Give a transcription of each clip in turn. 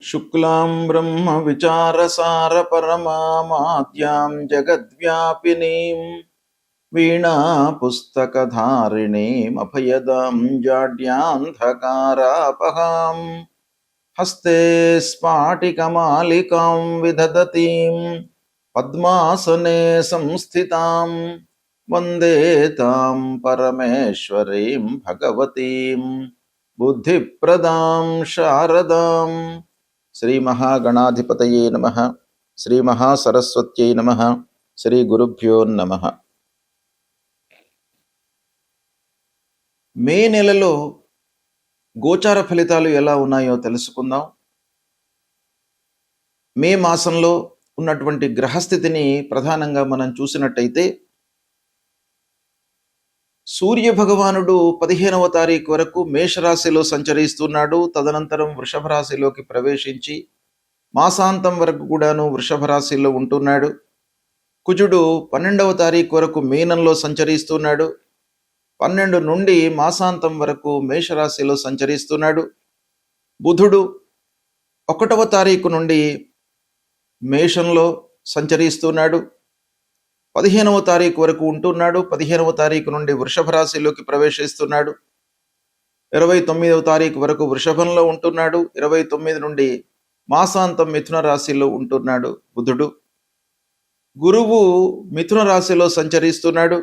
शुक्लां ब्रह्म विचारसार परमामाद्यां जगद्व्यापिनीं वीणा पुस्तकधारिणीम् अभयदां जाड्यान्धकारापहां हस्ते स्फाटिकमालिकां विदधतीं पद्मासने संस्थितां वन्दे तां परमेश्वरीं भगवतीं बुद्धिप्रदां शारदां। శ్రీ మహాగణాధిపతయే నమః. శ్రీ మహాసరస్వత్యై నమః. శ్రీ గురుభ్యో నమః. మే నెలలో గోచార ఫలితాలు ఎలా ఉన్నాయో తెలుసుకుందాం. మే మాసంలో ఉన్నటువంటి గ్రహస్థితిని ప్రధానంగా మనం చూసినట్టయితే సూర్య భగవానుడు 15వ తారీఖు వరకు మేషరాశిలో సంచరిస్తున్నాడు. తదనంతరం వృషభ రాశిలోకి ప్రవేశించి మాసాంతం వరకు కూడాను వృషభ రాశిలో ఉంటున్నాడు. కుజుడు 12వ తారీఖు వరకు మీనంలో సంచరిస్తున్నాడు. 12 నుండి మాసాంతం వరకు మేషరాశిలో సంచరిస్తున్నాడు. బుధుడు 1వ తారీఖు నుండి మేషంలో సంచరిస్తున్నాడు. 15వ తారీఖు వరకు ఉంటున్నాడు. 15వ తారీఖు నుండి వృషభ రాశిలోకి ప్రవేశిస్తున్నాడు. 29వ తారీఖు వరకు వృషభంలో ఉంటున్నాడు. 29 నుండి మాసాంతం మిథున రాశిలో ఉంటున్నాడు బుధుడు. గురువు మిథున రాశిలో సంచరిస్తున్నాడు.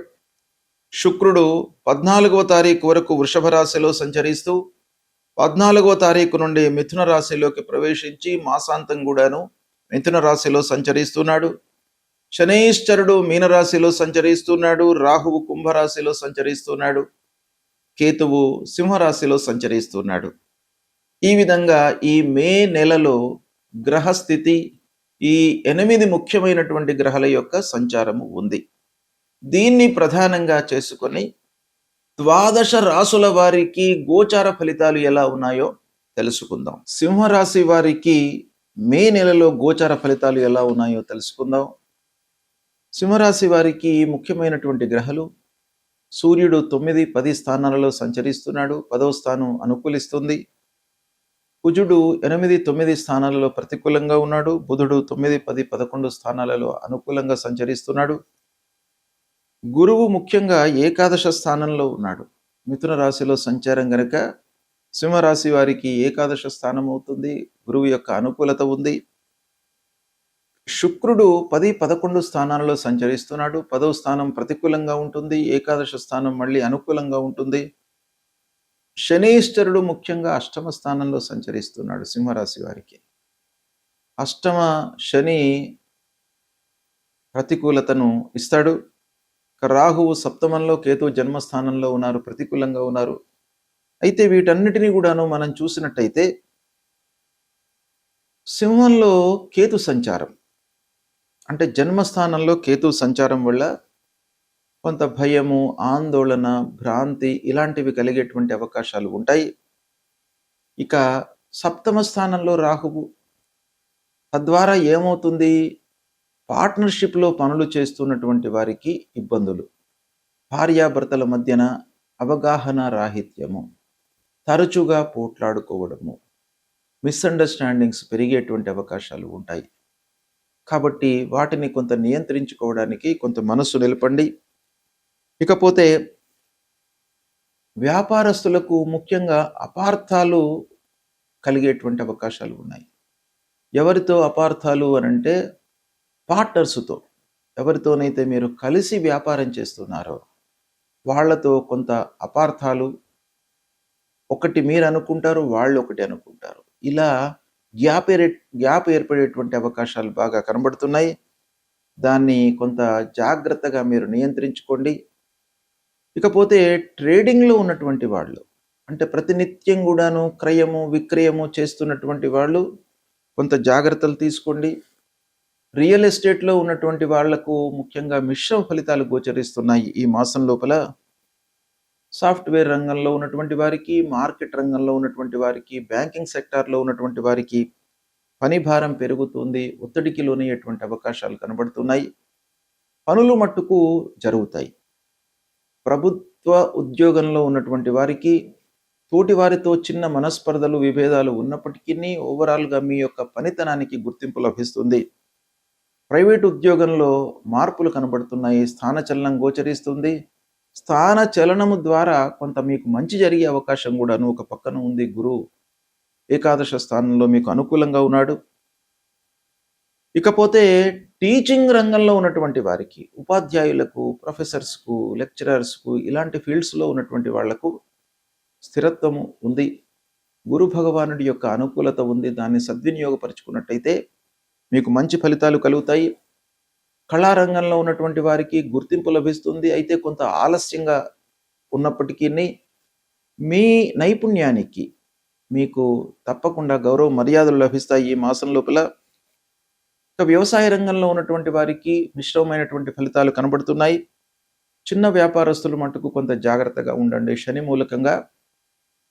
శుక్రుడు 14వ తారీఖు వరకు వృషభ రాశిలో సంచరిస్తూ 14వ తారీఖు నుండి మిథున రాశిలోకి ప్రవేశించి మాసాంతం కూడాను మిథున రాశిలో సంచరిస్తున్నాడు. శనైశ్చరుడు మీనరాశిలో సంచరిస్తున్నాడు. రాహువు కుంభరాశిలో సంచరిస్తున్నాడు. కేతువు సింహరాశిలో సంచరిస్తున్నాడు. ఈ విధంగా ఈ మే నెలలో గ్రహస్థితి ఈ 8 ముఖ్యమైనటువంటి గ్రహాల యొక్క సంచారము ఉంది. దీన్ని ప్రధానంగా చేసుకొని 12 రాసుల వారికి గోచార ఫలితాలు ఎలా ఉన్నాయో తెలుసుకుందాం. సింహరాశి వారికి మే నెలలో గోచార ఫలితాలు ఎలా ఉన్నాయో తెలుసుకుందాం. సింహరాశి వారికి ముఖ్యమైనటువంటి గ్రహాలు సూర్యుడు 9, 10 స్థానాలలో సంచరిస్తున్నాడు. 10వ స్థానం అనుకూలిస్తుంది. కుజుడు 8, 9 స్థానాలలో ప్రతికూలంగా ఉన్నాడు. బుధుడు 9, 10, 11 స్థానాలలో అనుకూలంగా సంచరిస్తున్నాడు. గురువు ముఖ్యంగా ఏకాదశ స్థానంలో ఉన్నాడు. మిథున రాశిలో సంచారం గనక సింహరాశి వారికి ఏకాదశ స్థానం అవుతుంది. గురువు యొక్క అనుకూలత ఉంది. శుక్రుడు 10, 11 స్థానాలలో సంచరిస్తున్నాడు. 10వ స్థానం ప్రతికూలంగా ఉంటుంది. ఏకాదశ స్థానం మళ్ళీ అనుకూలంగా ఉంటుంది. శనీశ్వరుడు ముఖ్యంగా అష్టమ స్థానంలో సంచరిస్తున్నాడు సింహరాశి వారికి. అష్టమ శని ప్రతికూలతను ఇస్తాడు. రాహువు సప్తమంలో, కేతు జన్మస్థానంలో ఉన్నారు, ప్రతికూలంగా ఉన్నారు. అయితే వీటన్నిటినీ కూడాను మనం చూసినట్టయితే సింహంలో కేతు సంచారం అంటే జన్మస్థానంలో కేతు సంచారం వల్ల కొంత భయము, ఆందోళన, భ్రాంతి ఇలాంటివి కలిగేటువంటి అవకాశాలు ఉంటాయి. ఇక సప్తమ స్థానంలో రాహువు, తద్వారా ఏమవుతుంది? పార్ట్నర్షిప్లో పనులు చేస్తున్నటువంటి వారికి ఇబ్బందులు, భార్యాభర్తల మధ్యన అవగాహన రాహిత్యము, తరచుగా పోట్లాడుకోవడము, మిస్అండర్స్టాండింగ్స్ పెరిగేటువంటి అవకాశాలు ఉంటాయి. కాబట్టి వాటిని కొంత నియంత్రించుకోవడానికి కొంత మనస్సు నిలపండి. ఇకపోతే వ్యాపారస్తులకు ముఖ్యంగా అపార్థాలు కలిగేటువంటి అవకాశాలు ఉన్నాయి. ఎవరితో అపార్థాలు అనంటే పార్ట్నర్స్తో, ఎవరితోనైతే మీరు కలిసి వ్యాపారం చేస్తున్నారో వాళ్లతో కొంత అపార్థాలు, ఒకటి మీరు అనుకుంటారు, వాళ్ళు ఒకటి అనుకుంటారు, ఇలా గ్యాప్ ఏర్పడేటువంటి అవకాశాలు బాగా కనబడుతున్నాయి. దాన్ని కొంత జాగ్రత్తగా మీరు నియంత్రించుకోండి. ఇకపోతే ట్రేడింగ్లో ఉన్నటువంటి వాళ్ళు, అంటే ప్రతినిత్యం కూడాను క్రయము విక్రయము చేస్తున్నటువంటి వాళ్ళు కొంత జాగ్రత్తలు తీసుకోండి. రియల్ ఎస్టేట్లో ఉన్నటువంటి వాళ్లకు ముఖ్యంగా మిశ్రమ ఫలితాలు గోచరిస్తున్నాయి ఈ మాసం లోపల. సాఫ్ట్వేర్ రంగంలో ఉన్నటువంటి వారికి, మార్కెట్ రంగంలో ఉన్నటువంటి వారికి, బ్యాంకింగ్ సెక్టార్లో ఉన్నటువంటి వారికి పని భారం పెరుగుతుంది, ఒత్తిడికి లోనయ్యేటువంటి అవకాశాలు కనబడుతున్నాయి. పనులు మట్టుకు జరుగుతాయి. ప్రభుత్వ ఉద్యోగంలో ఉన్నటువంటి వారికి తోటి వారితో చిన్న మనస్పర్ధలు, విభేదాలు ఉన్నప్పటికీ ఓవరాల్గా మీ యొక్క పనితనానికి గుర్తింపు లభిస్తుంది. ప్రైవేట్ ఉద్యోగంలో మార్పులు కనబడుతున్నాయి. స్థానచలనం గోచరిస్తుంది. స్థాన చలనము ద్వారా కొంత మీకు మంచి జరిగే అవకాశం కూడాను ఒక పక్కన ఉంది. గురువు ఏకాదశ స్థానంలో మీకు అనుకూలంగా ఉన్నాడు. ఇకపోతే టీచింగ్ రంగంలో ఉన్నటువంటి వారికి, ఉపాధ్యాయులకు, ప్రొఫెసర్స్కు, లెక్చరర్స్కు, ఇలాంటి ఫీల్డ్స్లో ఉన్నటువంటి వాళ్లకు స్థిరత్వము ఉంది. గురు భగవానుడి యొక్క అనుకూలత ఉంది. దాన్ని సద్వినియోగపరుచుకున్నట్టయితే మీకు మంచి ఫలితాలు కలుగుతాయి. కళారంగంలో ఉన్నటువంటి వారికి గుర్తింపు లభిస్తుంది. అయితే కొంత ఆలస్యంగా ఉన్నప్పటికీ మీ నైపుణ్యానికి మీకు తప్పకుండా గౌరవ మర్యాదలు లభిస్తాయి ఈ మాసం లోపల. వ్యవసాయ రంగంలో ఉన్నటువంటి వారికి మిశ్రమమైనటువంటి ఫలితాలు కనబడుతున్నాయి. చిన్న వ్యాపారస్తులు మటుకు కొంత జాగ్రత్తగా ఉండండి. శని మూలకంగా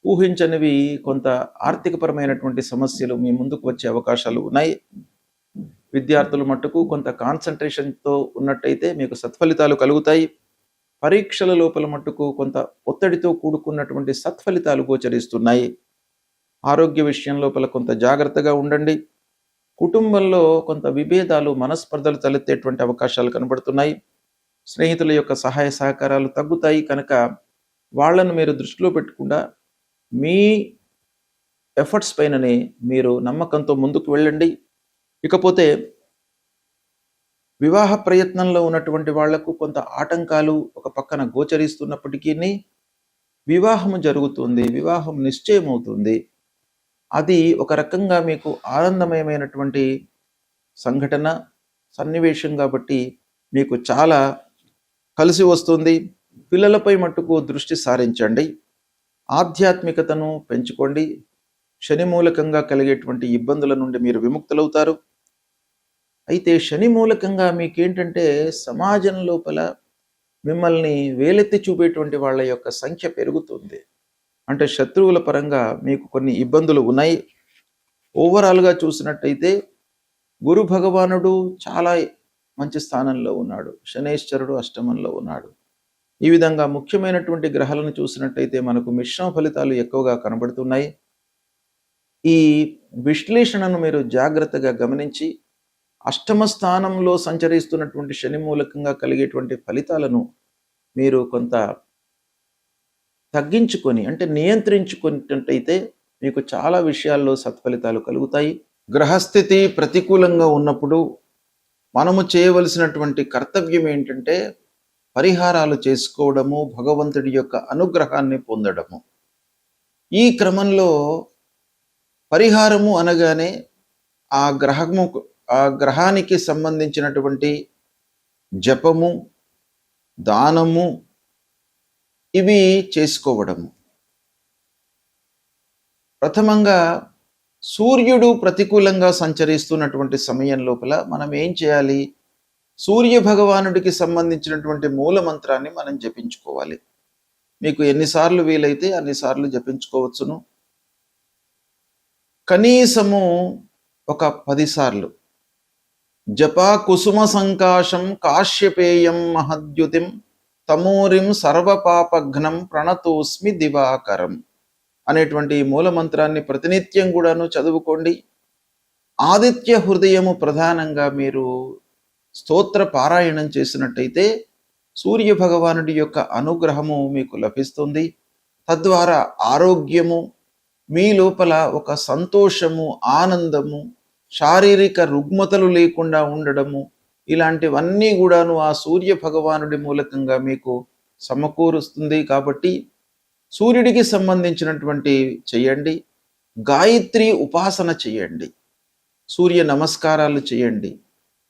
ఊహించనివి కొంత ఆర్థికపరమైనటువంటి సమస్యలు మీ ముందుకు వచ్చే అవకాశాలు ఉన్నాయి. విద్యార్థులు మట్టుకు కొంత కాన్సన్ట్రేషన్తో ఉన్నట్టయితే మీకు సత్ఫలితాలు కలుగుతాయి. పరీక్షల లోపల మట్టుకు కొంత ఒత్తిడితో కూడుకున్నటువంటి సత్ఫలితాలు గోచరిస్తున్నాయి. ఆరోగ్య విషయం లోపల కొంత జాగ్రత్తగా ఉండండి. కుటుంబంలో కొంత విభేదాలు, మనస్పర్ధలు తలెత్తేటువంటి అవకాశాలు కనబడుతున్నాయి. స్నేహితుల యొక్క సహాయ సహకారాలు తగ్గుతాయి కనుక వాళ్ళను మీరు దృష్టిలో పెట్టకుండా మీ ఎఫర్ట్స్ పైననే మీరు నమ్మకంతో ముందుకు వెళ్ళండి. ఇకపోతే వివాహ ప్రయత్నంలో ఉన్నటువంటి వాళ్లకు కొంత ఆటంకాలు ఒక పక్కన గోచరిస్తున్నప్పటికీ వివాహము జరుగుతుంది, వివాహం నిశ్చయమవుతుంది. అది ఒక రకంగా మీకు ఆనందమయమైనటువంటి సంఘటన, సన్నివేశం కాబట్టి మీకు చాలా కలిసి వస్తుంది. పిల్లలపై మట్టుకు దృష్టి సారించండి. ఆధ్యాత్మికతను పెంచుకోండి. శని మూలకంగా కలిగేటువంటి ఇబ్బందుల నుండి మీరు విముక్తులవుతారు. అయితే శని మూలకంగా మీకేంటంటే సమాజం లోపల మిమ్మల్ని వేలెత్తి చూపేటువంటి వాళ్ళ యొక్క సంఖ్య పెరుగుతుంది. అంటే శత్రువుల పరంగా మీకు కొన్ని ఇబ్బందులు ఉన్నాయి. ఓవరాల్గా చూసినట్టయితే గురు భగవానుడు చాలా మంచి స్థానంలో ఉన్నాడు. శనేశ్వరుడు అష్టమంలో ఉన్నాడు. ఈ విధంగా ముఖ్యమైనటువంటి గ్రహాలను చూసినట్టయితే మనకు మిశ్రమ ఫలితాలు ఎక్కువగా కనబడుతున్నాయి. ఈ విశ్లేషణను మీరు జాగ్రత్తగా గమనించి అష్టమ స్థానంలో సంచరిస్తున్నటువంటి శని మూలకంగా కలిగేటువంటి ఫలితాలను మీరు కొంత తగ్గించుకొని, అంటే నియంత్రించుకున్నట్టయితే మీకు చాలా విషయాల్లో సత్ఫలితాలు కలుగుతాయి. గ్రహస్థితి ప్రతికూలంగా ఉన్నప్పుడు మనము చేయవలసినటువంటి కర్తవ్యం ఏంటంటే పరిహారాలు చేసుకోవడము, భగవంతుడి యొక్క అనుగ్రహాన్ని పొందడము. ఈ క్రమంలో పరిహారము అనగానే ఆ గ్రహానికి సంబంధించినటువంటి జపము, దానము ఇవి చేసుకోవడము. ప్రథమంగా సూర్యుడు ప్రతికూలంగా సంచరిస్తున్నటువంటి సమయం లోపల మనం ఏం చేయాలి? సూర్య భగవానుడికి సంబంధించినటువంటి మూల మంత్రాన్ని మనం జపించుకోవాలి. మీకు ఎన్నిసార్లు వీలైతే అన్నిసార్లు జపించుకోవచ్చును. కనీసము ఒక 10 సార్లు జపా కుసుమ సంకాశం కాశ్యపేయం మహద్యుతిం తమూరిం సర్వపాపఘ్నం ప్రణతోస్మి దివాకరం అనేటువంటి మూల మంత్రాన్ని ప్రతినిత్యం కూడాను చదువుకోండి. ఆదిత్య హృదయము ప్రధానంగా మీరు స్తోత్ర పారాయణం చేసినట్టయితే సూర్య భగవానుడి యొక్క అనుగ్రహము మీకు లభిస్తుంది. తద్వారా ఆరోగ్యము, మీ లోపల ఒక సంతోషము, ఆనందము, శారీరక రుగ్మతలు లేకుండా ఉండడము, ఇలాంటివన్నీ కూడాను ఆ సూర్య భగవానుడి మూలకంగా మీకు సమకూరుస్తుంది. కాబట్టి సూర్యుడికి సంబంధించినటువంటి చేయండి. గాయత్రి ఉపాసన చేయండి. సూర్య నమస్కారాలు చేయండి.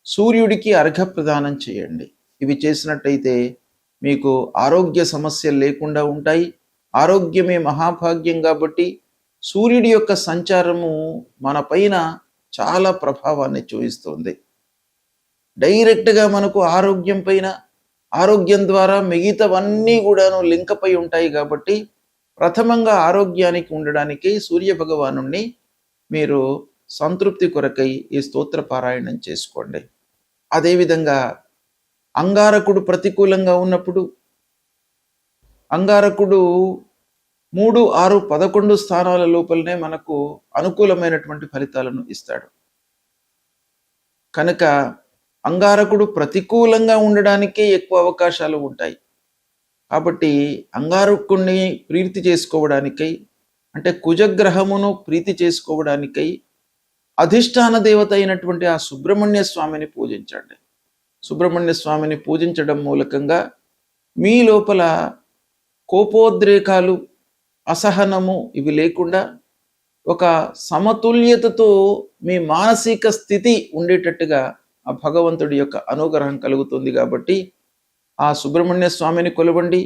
సూర్యుడికి అర్ఘ్యప్రదానం చేయండి. ఇవి చేసినట్టయితే మీకు ఆరోగ్య సమస్యలు లేకుండా ఉంటాయి. ఆరోగ్యమే మహాభాగ్యం కాబట్టి సూర్యుడి యొక్క సంచారము మన పైన చాలా ప్రభావాన్ని చూపిస్తుంది. డైరెక్ట్గా మనకు ఆరోగ్యం పైన, ఆరోగ్యం ద్వారా మిగతావన్నీ కూడాను లింక్ అయి ఉంటాయి. కాబట్టి ప్రథమంగా ఆరోగ్యానికి ఉండడానికి సూర్య భగవానుణ్ణి మీరు సంతృప్తి కొరకై ఈ స్తోత్ర పారాయణం చేసుకోండి. అదేవిధంగా అంగారకుడు ప్రతికూలంగా ఉన్నప్పుడు, అంగారకుడు 3, 6, 11 స్థానాల లోపలనే మనకు అనుకూలమైనటువంటి ఫలితాలను ఇస్తాడు. కనుక అంగారకుడు ప్రతికూలంగా ఉండడానికే ఎక్కువ అవకాశాలు ఉంటాయి. కాబట్టి అంగారకుడిని ప్రీతి చేసుకోవడానికై, అంటే కుజగ్రహమును ప్రీతి చేసుకోవడానికై అధిష్టాన దేవత అయినటువంటి ఆ సుబ్రహ్మణ్య స్వామిని పూజించండి. సుబ్రహ్మణ్య స్వామిని పూజించడం మూలకంగా మీ లోపల కోపోద్రేకాలు, అసహనము ఇవి లేకుండా ఒక సమతుల్యతతో మీ మానసిక స్థితి ఉండేటట్టుగా ఆ భగవంతుడి యొక్క అనుగ్రహం కలుగుతుంది. కాబట్టి ఆ సుబ్రహ్మణ్య స్వామిని కొలవండి.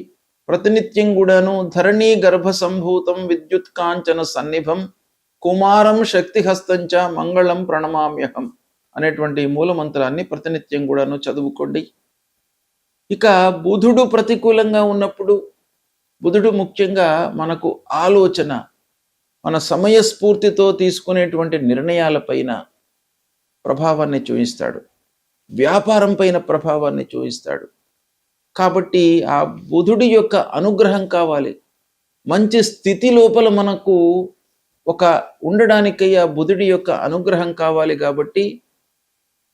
ప్రతినిత్యం కూడాను ధరణీ గర్భ సంభూతం విద్యుత్ కాంచన సన్నిభం కుమారం శక్తిహస్తంచ మంగళం ప్రణమామ్యహం అనేటువంటి మూలమంత్రాన్ని ప్రతినిత్యం కూడాను చదువుకోండి. ఇక బుధుడు ప్రతికూలంగా ఉన్నప్పుడు, బుధుడు ముఖ్యంగా మనకు ఆలోచన, మన సమయస్ఫూర్తితో తీసుకునేటువంటి నిర్ణయాలపైన ప్రభావాన్ని చూపిస్తాడు, వ్యాపారం పైన ప్రభావాన్ని చూపిస్తాడు. కాబట్టి ఆ బుధుడి యొక్క అనుగ్రహం కావాలి. మంచి స్థితి లోపల మనకు ఒక ఉండడానికై ఆ బుధుడి యొక్క అనుగ్రహం కావాలి. కాబట్టి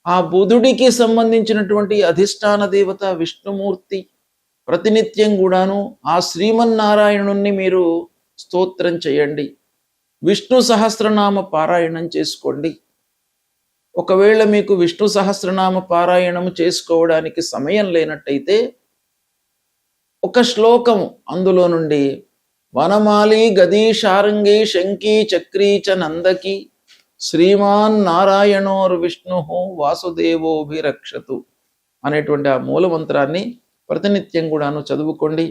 ఆ బుధుడికి సంబంధించినటువంటి అధిష్టాన దేవత విష్ణుమూర్తి ప్రతినిత్యం కూడాను ఆ శ్రీమన్నారాయణుణ్ణి మీరు స్తోత్రం చేయండి. విష్ణు సహస్రనామ పారాయణం చేసుకోండి. ఒకవేళ మీకు విష్ణు సహస్రనామ పారాయణం చేసుకోవడానికి సమయం లేనట్టయితే ఒక శ్లోకం అందులో నుండి వనమాలి గదీ శారంగి శంకీ చక్రీ చ నందకి శ్రీమాన్ నారాయణోర్ విష్ణు వాసుదేవోభిరక్షతు అనేటువంటి ఆ మూలమంత్రాన్ని ప్రతినిత్యం కూడాను చదువుకోండి.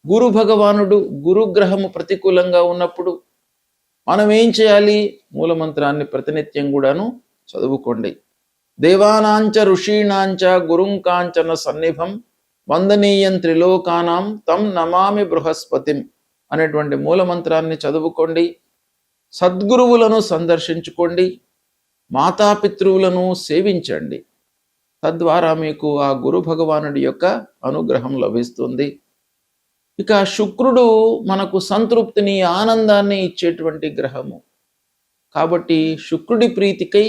గురు భగవానుడు గురుగ్రహము ప్రతికూలంగా ఉన్నప్పుడు మనం ఏం చేయాలి? మూలమంత్రాన్ని ప్రతినిత్యం కూడాను చదువుకోండి. దేవానాంచ ఋషీణాంచ గురుంకాంచన సన్నిభం వందనీయం త్రిలోకానాం తం నమామి బృహస్పతిం అనేటువంటి మూలమంత్రాన్ని చదువుకోండి. సద్గురువులను సందర్శించుకోండి. మాతాపితృవులను సేవించండి. తద్వారా మీకు ఆ గురు భగవానుడి యొక్క అనుగ్రహం లభిస్తుంది. ఇక శుక్రుడు మనకు సంతృప్తిని, ఆనందాన్ని ఇచ్చేటువంటి గ్రహము. కాబట్టి శుక్రుడి ప్రీతికై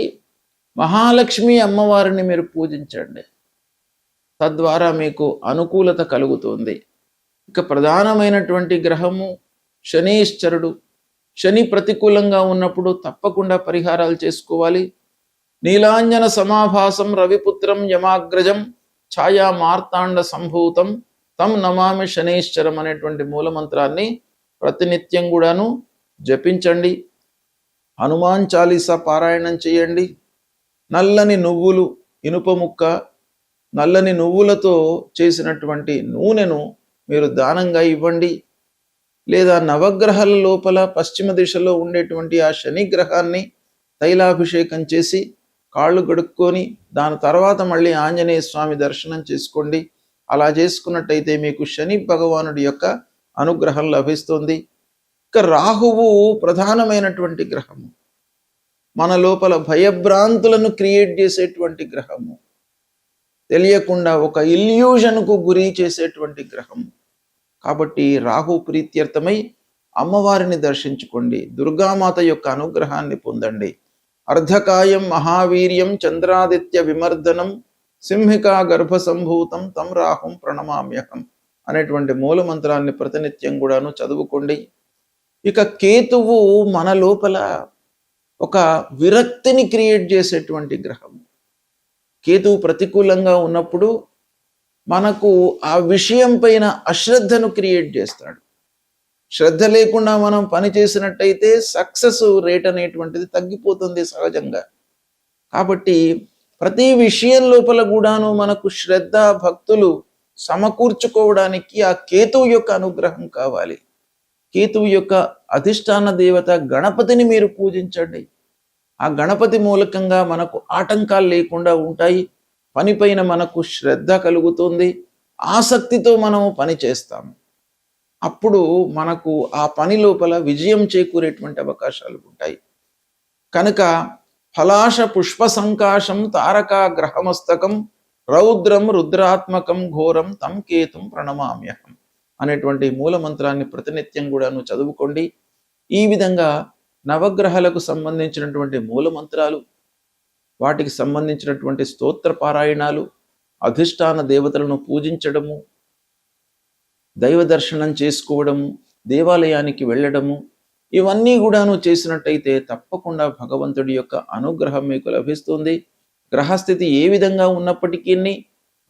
మహాలక్ష్మి అమ్మవారిని మీరు పూజించండి. తద్వారా మీకు అనుకూలత కలుగుతుంది. ఇక ప్రధానమైనటువంటి గ్రహము శనీశ్వరుడు. శని ప్రతికూలంగా ఉన్నప్పుడు తప్పకుండా పరిహారాలు చేసుకోవాలి. నీలాంజన సమాభాసం రవిపుత్రం యమాగ్రజం ఛాయా మార్తాండ సంభూతం తం నమామి శనీశ్వరం అనేటువంటి మూలమంత్రాన్ని ప్రతినిత్యం కూడాను జపించండి. హనుమాన్ చాలీసా పారాయణం చేయండి. నల్లని నువ్వులు, ఇనుప ముక్క, నల్లని నువ్వులతో చేసినటువంటి నూనెను మీరు దానంగా ఇవ్వండి. లేదా నవగ్రహాల లోపల పశ్చిమ దిశలో ఉండేటువంటి ఆ శని గ్రహాన్ని తైలాభిషేకం చేసి కాళ్ళు గడుక్కొని దాని తర్వాత మళ్ళీ ఆంజనేయ స్వామి దర్శనం చేసుకోండి. అలా చేసుకున్నట్టయితే మీకు శని భగవానుడి యొక్క అనుగ్రహం లభిస్తుంది. ఇక రాహువు ప్రధానమైనటువంటి గ్రహము. మన లోపల భయభ్రాంతులను క్రియేట్ చేసేటువంటి గ్రహము. తెలియకుండా ఒక ఇల్యూజన్కు గురి చేసేటువంటి గ్రహము. కాబట్టి రాహు ప్రీత్యర్థమై అమ్మవారిని దర్శించుకోండి. దుర్గామాత యొక్క అనుగ్రహాన్ని పొందండి. అర్ధకాయం మహావీర్యం చంద్రాదిత్య విమర్దనం సింహికా గర్భ సంభూతం తం రాహుం ప్రణమామ్యహం అనేటువంటి మూలమంత్రాన్ని ప్రతినిత్యం కూడాను చదువుకోండి. ఇక కేతువు మన లోపల ఒక విరక్తిని క్రియేట్ చేసేటువంటి గ్రహం. కేతువు ప్రతికూలంగా ఉన్నప్పుడు మనకు ఆ విషయం పైన అశ్రద్ధను క్రియేట్ చేస్తాడు. శ్రద్ధ లేకుండా మనం పని చేసినట్టయితే సక్సెస్ రేట్ అనేటువంటిది తగ్గిపోతుంది సహజంగా. కాబట్టి ప్రతి విషయం లోపల కూడాను మనకు శ్రద్ధ భక్తులు సమకూర్చుకోవడానికి ఆ కేతువు యొక్క అనుగ్రహం కావాలి. కేతువు యొక్క అధిష్టాన దేవత గణపతిని మీరు పూజించండి. ఆ గణపతి మూలకంగా మనకు ఆటంకాలు లేకుండా ఉంటాయి. పనిపైన మనకు శ్రద్ధ కలుగుతుంది. ఆసక్తితో మనము పని చేస్తాము. అప్పుడు మనకు ఆ పని లోపల విజయం చేకూరేటువంటి అవకాశాలు ఉంటాయి. కనుక ఫలాశ పుష్ప సంకాశం తారకా గ్రహమస్తకం రౌద్రం రుద్రాత్మకం ఘోరం తం కేతుం ప్రణమామ్యహం అనేటువంటి మూల మంత్రాన్ని ప్రతినిత్యం కూడాను చదువుకోండి. ఈ విధంగా నవగ్రహాలకు సంబంధించినటువంటి మూల మంత్రాలు, వాటికి సంబంధించినటువంటి స్తోత్ర పారాయణాలు, అధిష్టాన దేవతలను పూజించడము, దైవ దర్శనం చేసుకోవడము, దేవాలయానికి వెళ్ళడము, ఇవన్నీ కూడాను చేసినట్టయితే తప్పకుండా భగవంతుడి యొక్క అనుగ్రహం మీకు లభిస్తుంది. గ్రహస్థితి ఏ విధంగా ఉన్నప్పటికీ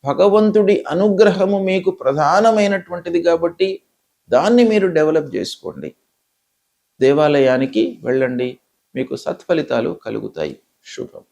భగవంతుడి అనుగ్రహము మీకు ప్రధానమైనటువంటిది కాబట్టి దాన్ని మీరు డెవలప్ చేసుకోండి. దేవాలయానికి వెళ్ళండి, మీకు సత్ఫలితాలు కలుగుతాయి. శుభం.